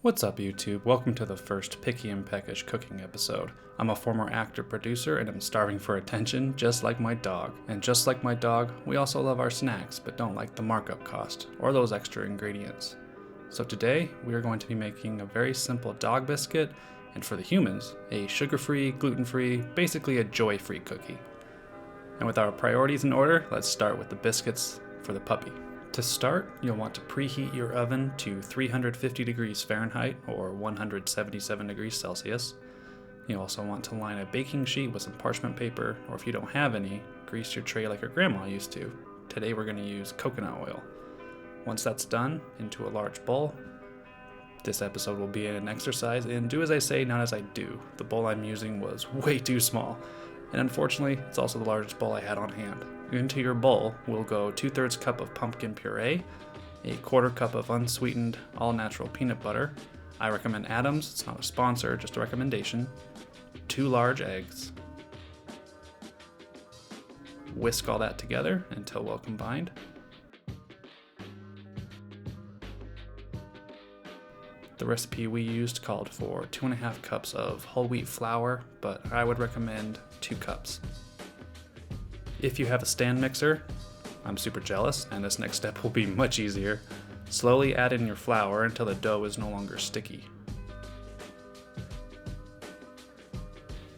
What's up YouTube? Welcome to the first Picky and Peckish cooking episode. I'm a former actor-producer and I'm starving for attention just like my dog. And just like my dog, we also love our snacks but don't like the markup cost or those extra ingredients. So today we are going to be making a very simple dog biscuit and for the humans, a sugar-free, gluten-free, basically a joy-free cookie. And with our priorities in order, let's start with the biscuits for the puppy. To start, you'll want to preheat your oven to 350 degrees Fahrenheit or 177 degrees Celsius. You also want to line a baking sheet with some parchment paper, or if you don't have any, grease your tray like your grandma used to. Today we're going to use coconut oil. Once that's done, into a large bowl. This episode will be an exercise in do as I say, not as I do. The bowl I'm using was way too small, and unfortunately, it's also the largest bowl I had on hand. Into your bowl will go 2/3 cup of pumpkin puree, a 1/4 cup of unsweetened all-natural peanut butter. I recommend Adams, it's not a sponsor, just a recommendation. 2 large eggs. Whisk all that together until well combined. The recipe we used called for 2.5 cups of whole wheat flour, but I would recommend 2 cups. If you have a stand mixer, I'm super jealous, and this next step will be much easier. Slowly add in your flour until the dough is no longer sticky.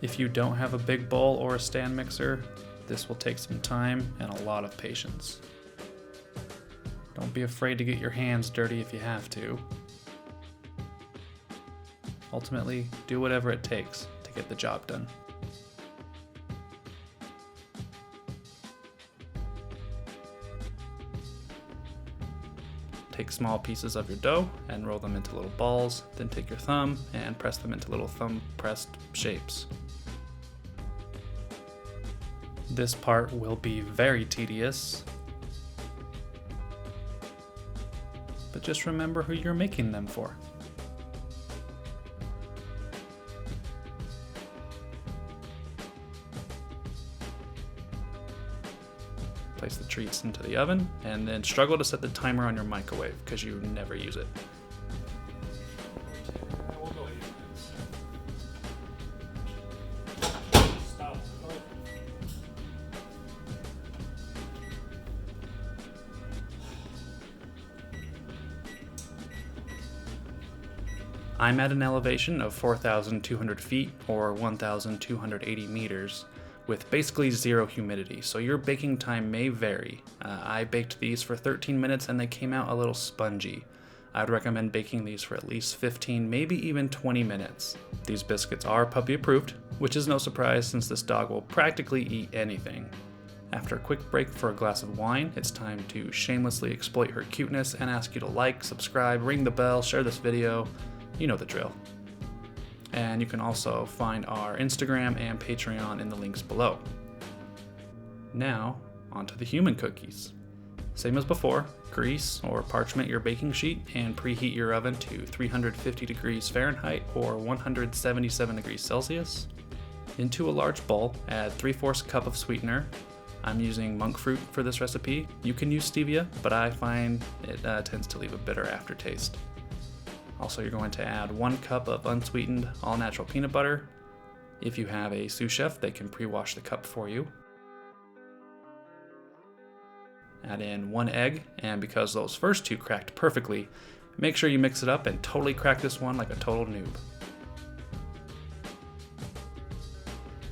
If you don't have a big bowl or a stand mixer, this will take some time and a lot of patience. Don't be afraid to get your hands dirty if you have to. Ultimately, do whatever it takes to get the job done. Take small pieces of your dough and roll them into little balls, then take your thumb and press them into little thumb-pressed shapes. This part will be very tedious, but just remember who you're making them for. Place the treats into the oven, and then struggle to set the timer on your microwave because you never use it. I'm at an elevation of 4,200 feet or 1,280 meters. With basically zero humidity, so your baking time may vary. I baked these for 13 minutes and they came out a little spongy. I would recommend baking these for at least 15, maybe even 20 minutes. These biscuits are puppy approved, which is no surprise since this dog will practically eat anything. After a quick break for a glass of wine, it's time to shamelessly exploit her cuteness and ask you to like, subscribe, ring the bell, share this video. You know the drill. And you can also find our Instagram and Patreon in the links below. Now, onto the human cookies. Same as before, grease or parchment your baking sheet and preheat your oven to 350 degrees Fahrenheit or 177 degrees Celsius. Into a large bowl, add 3/4 cup of sweetener. I'm using monk fruit for this recipe. You can use stevia, but I find it tends to leave a bitter aftertaste. Also, you're going to add 1 cup of unsweetened all-natural peanut butter. If you have a sous chef, they can pre-wash the cup for you. Add in 1 egg, and because those first 2 cracked perfectly, make sure you mix it up and totally crack this one like a total noob.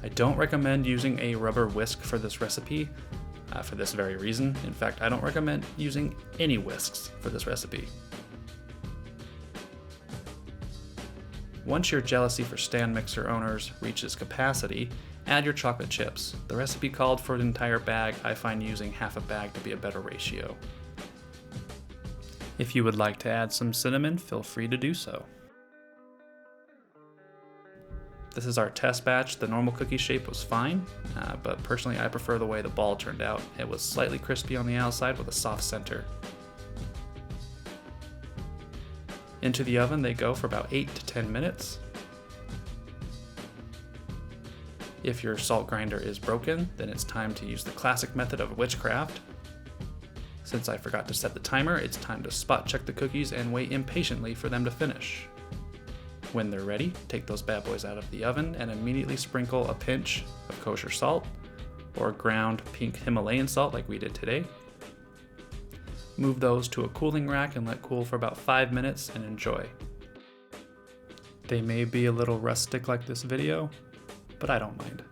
I don't recommend using a rubber whisk for this recipe, for this very reason. In fact, I don't recommend using any whisks for this recipe. Once your jealousy for stand mixer owners reaches capacity, add your chocolate chips. The recipe called for an entire bag. I find using half a bag to be a better ratio. If you would like to add some cinnamon, feel free to do so. This is our test batch. The normal cookie shape was fine, but personally I prefer the way the ball turned out. It was slightly crispy on the outside with a soft center. Into the oven they go for about 8 to 10 minutes. If your salt grinder is broken, then it's time to use the classic method of witchcraft. Since I forgot to set the timer, it's time to spot check the cookies and wait impatiently for them to finish. When they're ready, take those bad boys out of the oven and immediately sprinkle a pinch of kosher salt or ground pink Himalayan salt like we did today. Move those to a cooling rack and let cool for about 5 minutes and enjoy. They may be a little rustic like this video, but I don't mind.